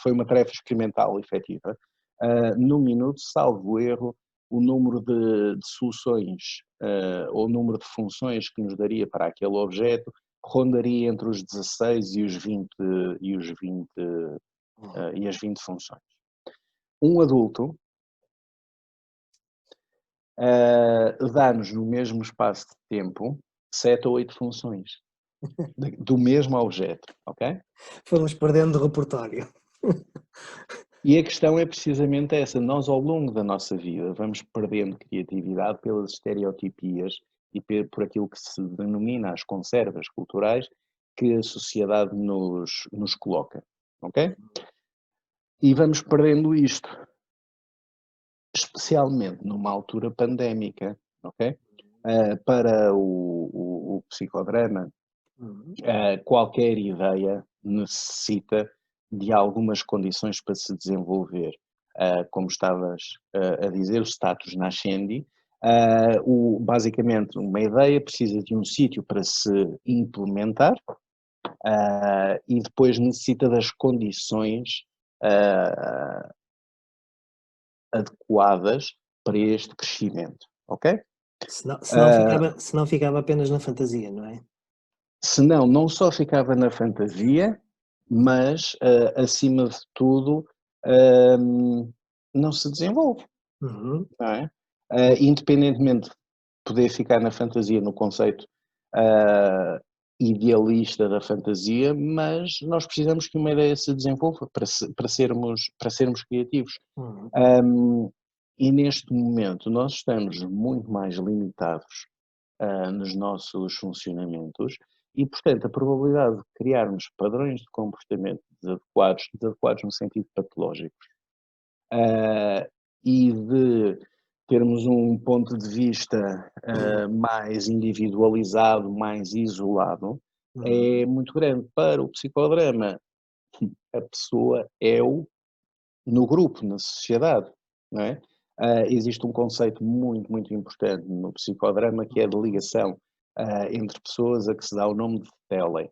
foi uma tarefa experimental efetiva, num minuto, salvo erro, o número de soluções ou o número de funções que nos daria para aquele objeto rondaria entre os 16 e os 20, e, os 20, uhum. e as 20 funções. Um adulto dá-nos no mesmo espaço de tempo 7 ou 8 funções do mesmo objeto, ok? Fomos perdendo de repertório. E a questão é precisamente essa, nós ao longo da nossa vida vamos perdendo criatividade pelas estereotipias e por aquilo que se denomina as conservas culturais que a sociedade nos coloca, ok? E vamos perdendo isto, especialmente numa altura pandémica, ok? Para o psicodrama, Uhum, qualquer ideia necessita de algumas condições para se desenvolver. Como estavas a dizer, o status nascendi. Basicamente, uma ideia precisa de um sítio para se implementar e depois necessita das condições uh, adequadas para este crescimento, ok? senão ficava apenas na fantasia, não é? Senão, não só ficava na fantasia, mas, acima de tudo, não se desenvolve, Uhum, não é? Independentemente de poder ficar na fantasia, no conceito, ah, idealista da fantasia, mas nós precisamos que uma ideia se desenvolva para sermos criativos. uhum, Hum, e neste momento nós estamos muito mais limitados nos nossos funcionamentos e, portanto, a probabilidade de criarmos padrões de comportamento desadequados no sentido patológico, ah, e de termos um ponto de vista mais individualizado, mais isolado, uhum, é muito grande. Para o psicodrama, a pessoa é o no grupo, na sociedade, não é? Existe um conceito muito, muito importante no psicodrama que é a de uhum, ligação entre pessoas a que se dá o nome de tele.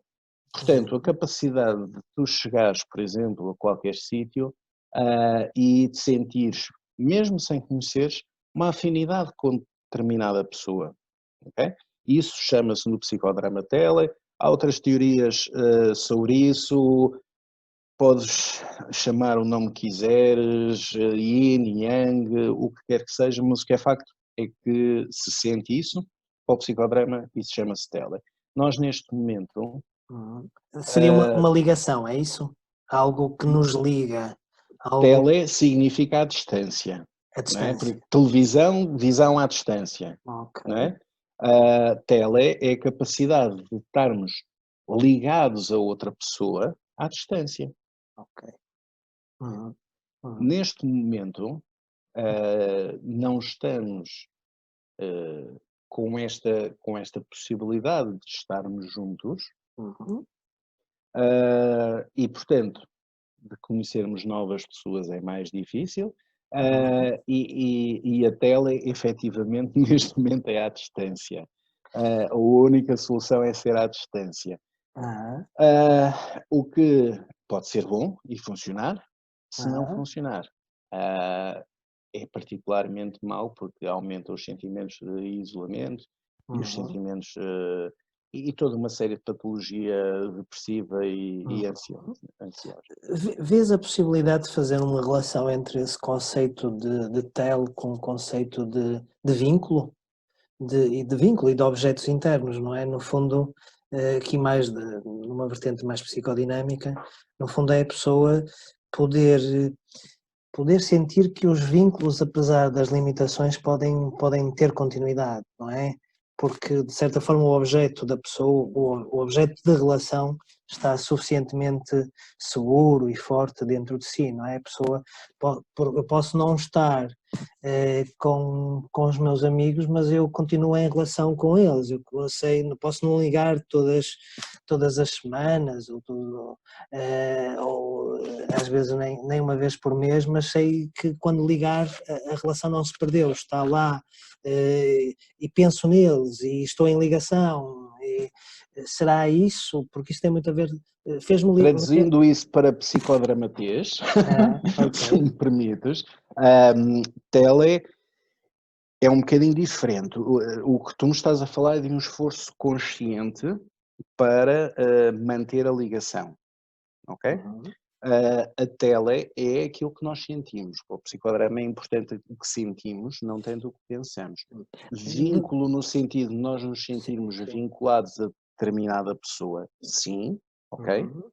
Portanto, a uhum, capacidade de tu chegares, por exemplo, a qualquer sítio e de sentires, mesmo sem conheceres, uma afinidade com determinada pessoa. Ok? Isso chama-se no psicodrama tele. Há outras teorias sobre isso. podes chamar o nome que quiseres, yin, yang, o que quer que seja, mas o que é facto é que se sente isso, para o psicodrama, isso chama-se tele. Nós neste momento, Uhum. Seria uma ligação, é isso? Algo que nos liga, algo tele significa a distância, à não é? distância. Porque televisão, visão à distância, Ok, não é? Tele é a capacidade de estarmos ligados a outra pessoa à distância. ok. Uhum, uhum, Neste momento, não estamos com esta possibilidade de estarmos juntos, uhum, e, portanto, de conhecermos novas pessoas é mais difícil, uhum. e a tela, efetivamente, neste momento é à distância. A única solução é ser à distância. Aham, O que pode ser bom e funcionar, se não aham, funcionar, ah, é particularmente mau, porque aumenta os sentimentos de isolamento e os uhum, sentimentos, e toda uma série de patologia depressiva e uhum. ansiosa. Vês a possibilidade de fazer uma relação entre esse conceito de tel com o conceito de vínculo? De vínculo e de objetos internos, não é? No fundo, aqui mais numa vertente mais psicodinâmica, no fundo é a pessoa poder poder sentir que os vínculos, apesar das limitações, podem ter continuidade, não é? Porque, de certa forma, o objeto da pessoa, o objeto de relação está suficientemente seguro e forte dentro de si, não é? A pessoa, eu posso não estar com os meus amigos, mas eu continuo em relação com eles. Eu sei, posso não ligar todas as semanas, ou às vezes nem uma vez por mês, mas sei que quando ligar a relação não se perdeu, está lá, e penso neles e estou em ligação. E será isso? Porque isto tem muito a ver. Fez-me. Traduzindo isso para psicodramatês, Ok. se me permites, tele é um bocadinho diferente. O que tu me estás a falar é de um esforço consciente para manter a ligação, ok? Uhum. A tele é aquilo que nós sentimos. Para o psicodrama é importante o que sentimos, não tanto o que pensamos. Vínculo no sentido de nós nos sentirmos Sim. vinculados a determinada pessoa, sim, ok? Uhum.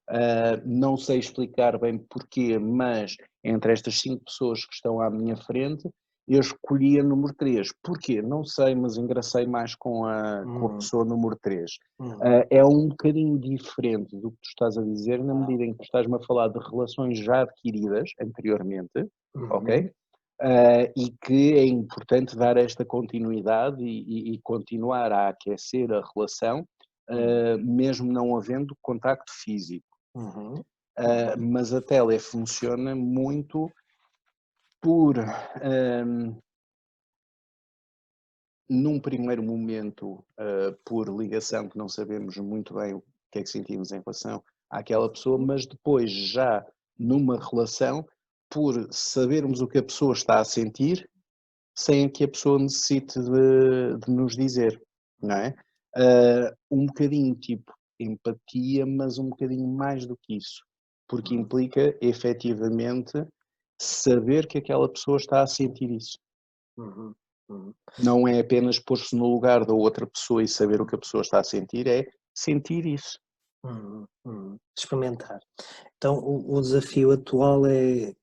Não sei explicar bem porquê, mas entre estas 5 pessoas que estão à minha frente, eu escolhi a número 3. Porquê? Não sei, mas engracei mais com a Uhum. pessoa número 3. Uhum. É um bocadinho diferente do que tu estás a dizer, na medida em que tu estás-me a falar de relações já adquiridas anteriormente, ok? Uhum. E que é importante dar esta continuidade e continuar a aquecer a relação, Uhum. mesmo não havendo contacto físico. Uhum. Uhum. Mas a tele funciona muito por, num primeiro momento, por ligação, que não sabemos muito bem o que é que sentimos em relação àquela pessoa, mas depois já numa relação, por sabermos o que a pessoa está a sentir, sem que a pessoa necessite de nos dizer, não é? Um bocadinho tipo empatia, mas um bocadinho mais do que isso, porque Uhum. implica efetivamente saber que aquela pessoa está a sentir isso. Uhum. Uhum. Não é apenas pôr-se no lugar da outra pessoa e saber o que a pessoa está a sentir, é sentir isso. Uhum. Uhum. Experimentar. Então, o desafio atual é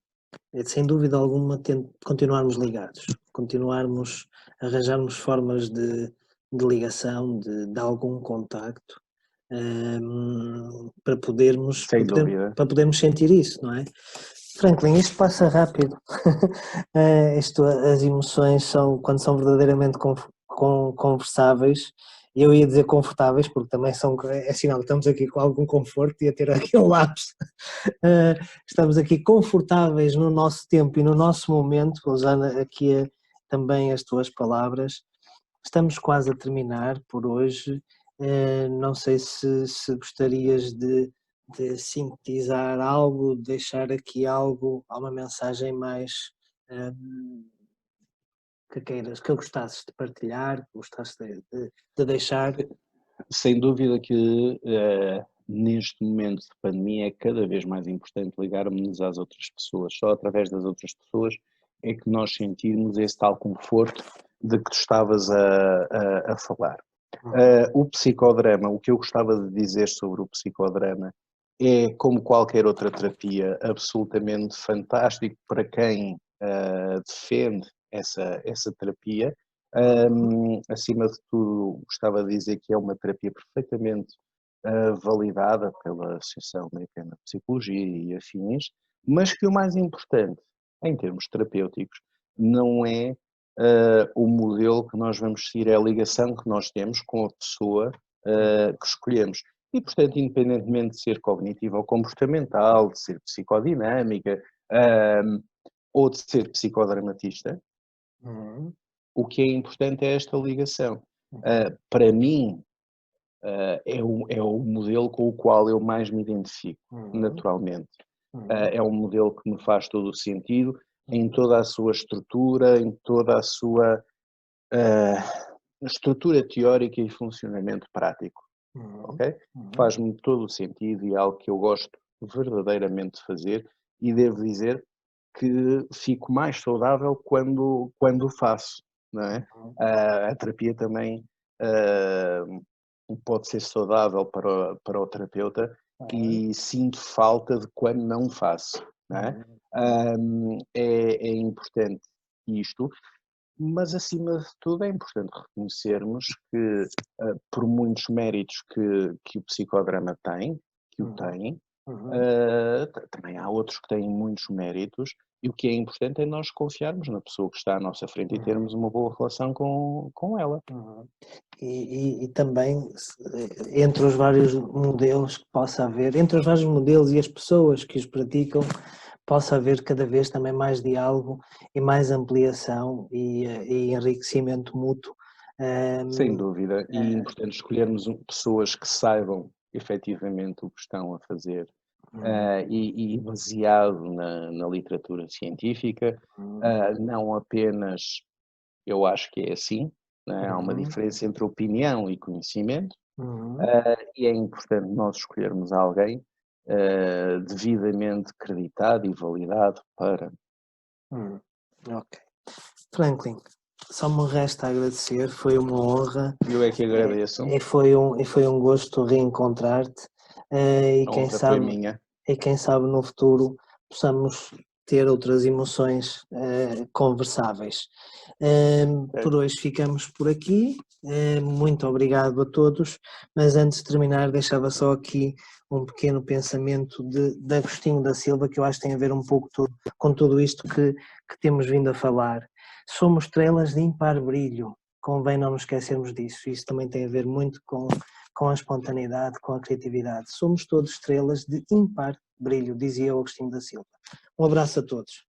sem dúvida alguma continuarmos ligados, continuarmos, arranjarmos formas de ligação, de algum contacto, para podermos, Sem dúvida. para podermos sentir isso, não é? Franklin, isto passa rápido. As emoções são, quando são verdadeiramente conversáveis, eu ia dizer confortáveis, porque também são, é sinal que estamos aqui com algum conforto e a ter aqui um lapso. Estamos aqui confortáveis no nosso tempo e no nosso momento, usando aqui também as tuas palavras. Estamos quase a terminar por hoje. Não sei se gostarias de sintetizar algo, deixar aqui algo, alguma mensagem mais que queiras, que gostasses de partilhar, que gostasses de deixar. Sem dúvida que neste momento de pandemia é cada vez mais importante ligarmos-nos às outras pessoas. Só através das outras pessoas é que nós sentirmos esse tal conforto de que tu estavas a falar. O psicodrama, o que eu gostava de dizer sobre o psicodrama é, como qualquer outra terapia, absolutamente fantástico para quem defende essa terapia. Acima de tudo, gostava de dizer que é uma terapia perfeitamente validada pela Associação Americana de Psicologia e afins, mas que o mais importante, em termos terapêuticos, não é o modelo que nós vamos seguir, é a ligação que nós temos com a pessoa que escolhemos. E, portanto, independentemente de ser cognitiva ou comportamental, de ser psicodinâmica ou de ser psicodramatista, o que é importante é esta ligação. Para mim, é o modelo com o qual eu mais me identifico, naturalmente. É um modelo que me faz todo o sentido, em toda a sua estrutura, em toda a sua estrutura teórica e funcionamento prático. Ok? Faz-me todo o sentido e é algo que eu gosto verdadeiramente de fazer, e devo dizer que fico mais saudável quando o faço, não é? A terapia também pode ser saudável para o terapeuta, e sinto falta de quando não faço, não é? É importante isto, mas acima de tudo é importante reconhecermos que, por muitos méritos que o psicodrama tem, que o tem, também há outros que têm muitos méritos, e o que é importante é nós confiarmos na pessoa que está à nossa frente e termos uma boa relação com ela. E também, entre os vários modelos que possa haver, entre os vários modelos e as pessoas que os praticam, possa haver cada vez também mais diálogo e mais ampliação e enriquecimento mútuo. Sem dúvida, e é importante escolhermos pessoas que saibam efetivamente o que estão a fazer, e baseado na literatura científica, não apenas, eu acho que é assim, né? Há uma diferença entre opinião e conhecimento, e é importante nós escolhermos alguém devidamente creditado e validado para. Ok. Franklin, só me resta agradecer, foi uma honra. Eu é que agradeço. E foi um gosto reencontrar-te, e quem sabe no futuro possamos ter outras emoções conversáveis. Por hoje ficamos por aqui, muito obrigado a todos, mas antes de terminar deixava só aqui um pequeno pensamento de Agostinho da Silva, que eu acho que tem a ver um pouco com tudo isto que temos vindo a falar. Somos estrelas de ímpar brilho, convém não nos esquecermos disso. Isso também tem a ver muito com a espontaneidade, com a criatividade. Somos todos estrelas de ímpar brilho, dizia o Agostinho da Silva. Um abraço a todos.